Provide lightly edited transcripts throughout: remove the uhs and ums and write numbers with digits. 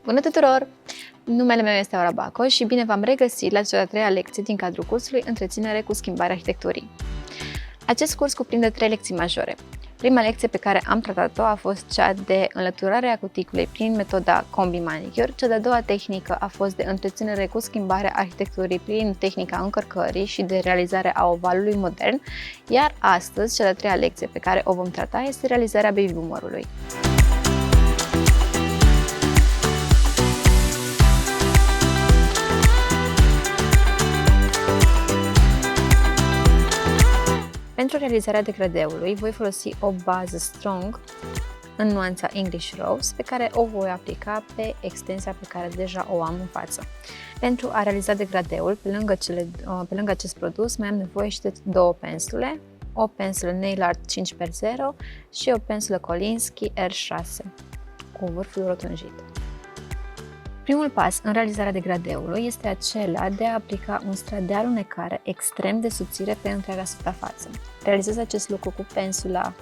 Bună tuturor! Numele meu este Aura Baco și bine v-am regăsit la cea de-a treia lecție din cadrul cursului Întreținere cu schimbarea arhitecturii. Acest curs cuprinde 3 lecții majore. Prima lecție pe care am tratat-o a fost cea de înlăturarea cuticulei prin metoda Combi Manicure. Cea de-a doua tehnică a fost de întreținere cu schimbarea arhitecturii prin tehnica încărcării și de realizare a ovalului modern, iar astăzi, cea de-a treia lecție pe care o vom trata este realizarea baby boomerului. Pentru realizarea degradeului voi folosi o bază strong în nuanța English Rose pe care o voi aplica pe extensia pe care deja o am în față. Pentru a realiza degradeul, pe lângă acest produs, mai am nevoie și de două pensule, o pensulă Nail Art 5x0 și o pensulă Kolinsky R6 cu vârful rotunjit. Primul pas în realizarea degradeului este acela de a aplica un strat de alunecare extrem de subțire pe întreaga suprafață. Realizez acest lucru cu pensula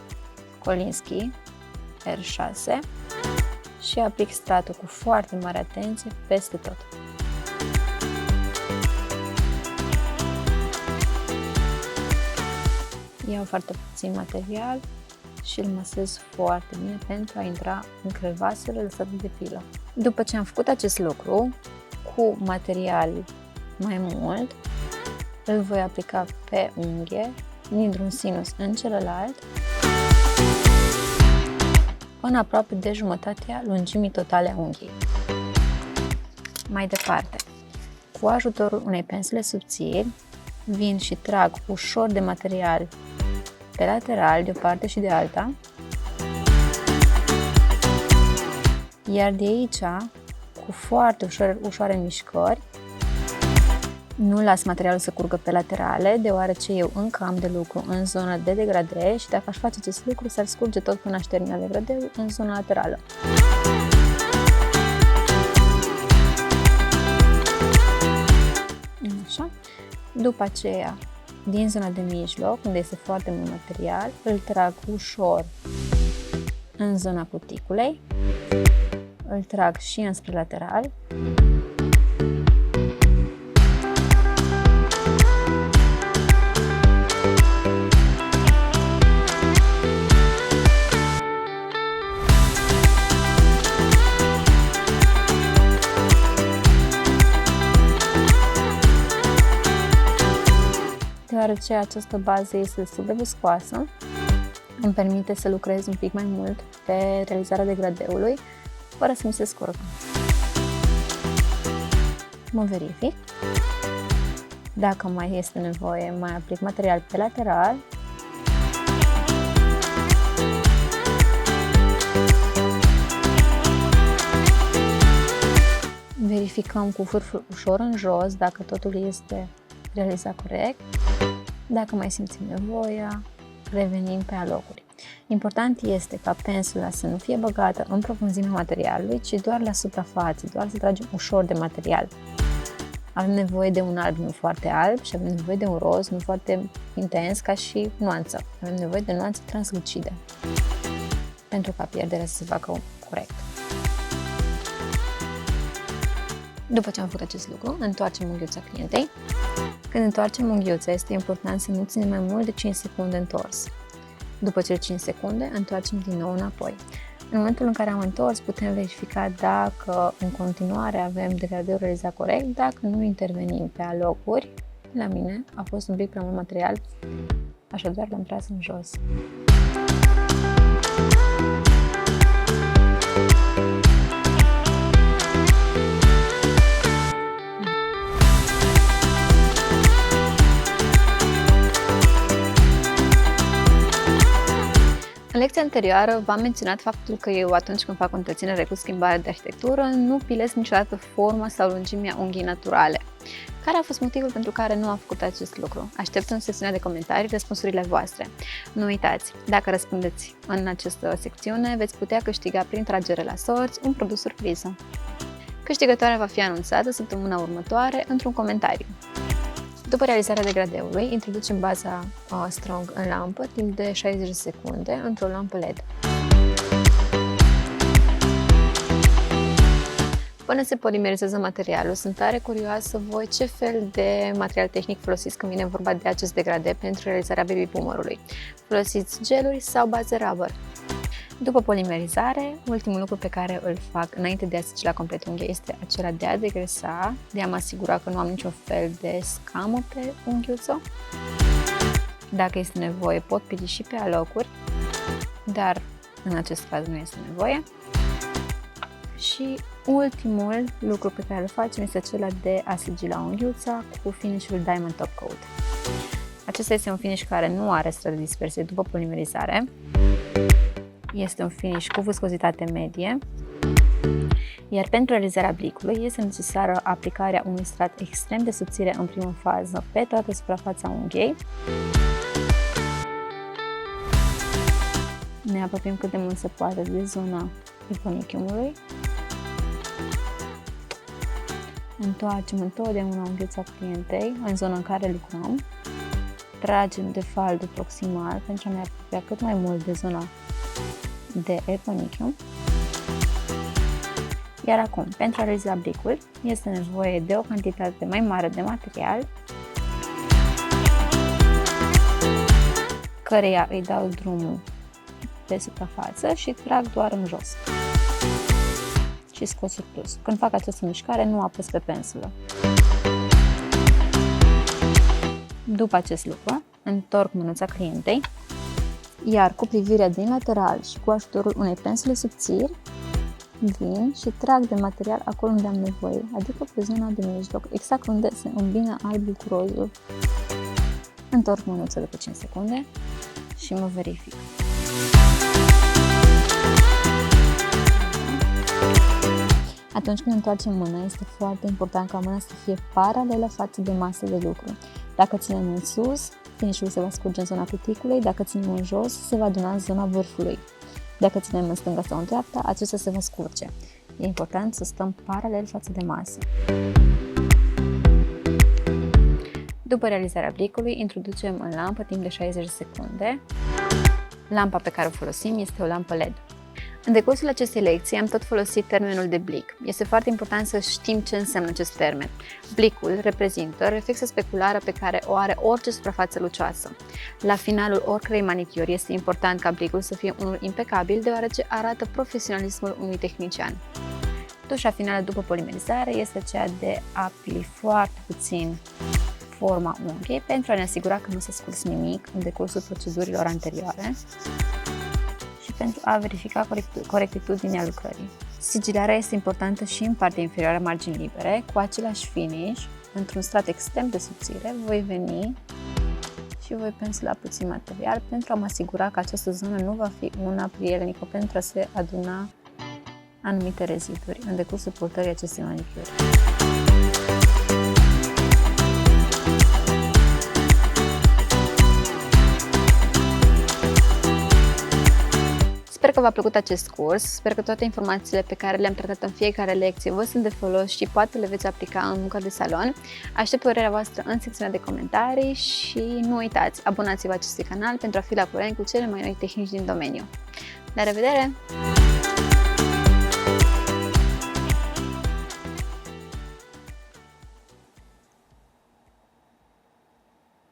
Kolinsky R6 și aplic stratul cu foarte mare atenție peste tot. Iau foarte puțin material și îl masez foarte bine pentru a intra în crevasele lăsate de pilă. După ce am făcut acest lucru, cu material mai mult, îl voi aplica pe unghie, dintr-un sinus în celălalt, până aproape de jumătatea lungimii totale a unghiei. Mai departe, cu ajutorul unei pensule subțiri, vin și trag ușor de material pe lateral, de o parte și de alta, iar de aici, cu foarte ușoare mișcări, nu las materialul să curgă pe laterale, deoarece eu încă am de lucru în zona de degradare și dacă aș face acest lucru, s-ar scurge tot până aș termina degradeul în zona laterală. Așa. După aceea, din zona de mijloc, unde este foarte mult material, îl trag ușor în zona cuticulei, îl trag și înspre lateral. Deoarece această bază este destul de viscoasă, îmi permite să lucrez un pic mai mult pe realizarea degradeului, fără să mi se scurgă. Mă verific. Dacă mai este nevoie, mai aplic material pe lateral. Verificăm cu vârful ușor în jos dacă totul este realizat corect. Dacă mai simțim nevoia, revenim pe alocuri. Important este ca pensula să nu fie băgată în profunzimea materialului, ci doar la suprafață, doar să tragem ușor de material. Avem nevoie de un alb nu foarte alb și avem nevoie de un roz nu foarte intens ca și nuanță. Avem nevoie de nuanță translucidă pentru ca pierderea să se facă corect. După ce am făcut acest lucru, întoarcem unghiuța clientei. Când întoarcem unghiuța, este important să nu ținem mai mult de 5 secunde întors. După cele 5 secunde, întoarcem din nou înapoi. În momentul în care am întors, putem verifica dacă în continuare avem degradeul realizat corect, dacă nu intervenim pe alocuri. La mine a fost un pic prea mult material, așadar l-am tras în jos. În lecția anterioară v-am menționat faptul că eu atunci când fac o întreținere cu schimbare de arhitectură nu pilez niciodată forma sau lungimea unghiei naturale. Care a fost motivul pentru care nu am făcut acest lucru? Aștept în secțiunea de comentarii răspunsurile voastre. Nu uitați, dacă răspundeți în această secțiune, veți putea câștiga prin tragere la sorți un produs surpriză. Câștigătoarea va fi anunțată săptămâna următoare într-un comentariu. După realizarea degradeului, introducem baza strong în lampă timp de 60 de secunde într-o lampă LED. Până se polimerizează materialul, sunt tare curioasă voi ce fel de material tehnic folosiți când vine vorba de acest degrade pentru realizarea baby boomerului. Folosiți geluri sau baze rubber? După polimerizare, ultimul lucru pe care îl fac înainte de a sigila complet unghia este acela de a degresa, de a mă asigura că nu am niciun fel de scamă pe unghiuță. Dacă este nevoie, pot pili și pe alocuri, dar în acest caz nu este nevoie. Și ultimul lucru pe care îl facem este acela de a sigila unghiuța cu finish-ul Diamond Top Coat. Acesta este un finish care nu are strat de dispersie după polimerizare. Este un finish cu viscozitate medie, iar pentru realizarea blicului este necesară aplicarea unui strat extrem de subțire în primă fază pe toată suprafața unghiei. Ne apropiem cât de mult se poate de zona eponichiumului. Întoarcem întotdeauna unghiuța clientei în zona în care lucrăm. Tragem de faldul proximal pentru a ne apropia cât mai mult de zona de eponichium. Iar acum, pentru a realiza blicul, este nevoie de o cantitate mai mare de material, căreia îi dau drumul pe suprafață și trag doar în jos și scot surplus. Când fac această mișcare, nu apăs pe pensulă. După acest lucru, întorc mânuța clientei, iar cu privirea din lateral și cu ajutorul unei pensule subțiri, vin și trag de material acolo unde am nevoie, adică pe zona de mijloc, exact unde se îmbină albul cu rozul. Întorc mânuța după 5 secunde și mă verific. Atunci când întoarcem mâna, este foarte important ca mâna să fie paralelă față de masa de lucru. Dacă ținem în sus, finish-ul se va scurge în zona cuticulei, dacă ținem în jos, se va aduna în zona vârfului. Dacă ținem în stânga sau în dreapta, acesta se va scurge. E important să stăm paralel față de masă. După realizarea blicului, introducem în lampă timp de 60 de secunde. Lampa pe care o folosim este o lampă LED. În decursul acestei lecții am tot folosit termenul de blic. Este foarte important să știm ce înseamnă acest termen. Blicul reprezintă reflexa speculară pe care o are orice suprafață lucioasă. La finalul oricărei manicuri este important ca blicul să fie unul impecabil, deoarece arată profesionalismul unui tehnician. Tușa finală după polimerizare este aceea de a pli foarte puțin forma unghiei pentru a ne asigura că nu s-a scurs nimic în decursul procedurilor anterioare și pentru a verifica corectitudinea lucrării. Sigilarea este importantă și în partea inferioară a marginii libere, cu același finish, într-un strat extrem de subțire, voi veni și voi pensula puțin material pentru a mă asigura că această zonă nu va fi una prielnică pentru a se aduna anumite reziduri în decursul purtării acestei manicuri. Sper că v-a plăcut acest curs, sper că toate informațiile pe care le-am tratat în fiecare lecție vă sunt de folos și poate le veți aplica în munca de salon. Aștept părerea voastră în secțiunea de comentarii și nu uitați, abonați-vă acestui canal pentru a fi la curent cu cele mai noi tehnici din domeniu. La revedere!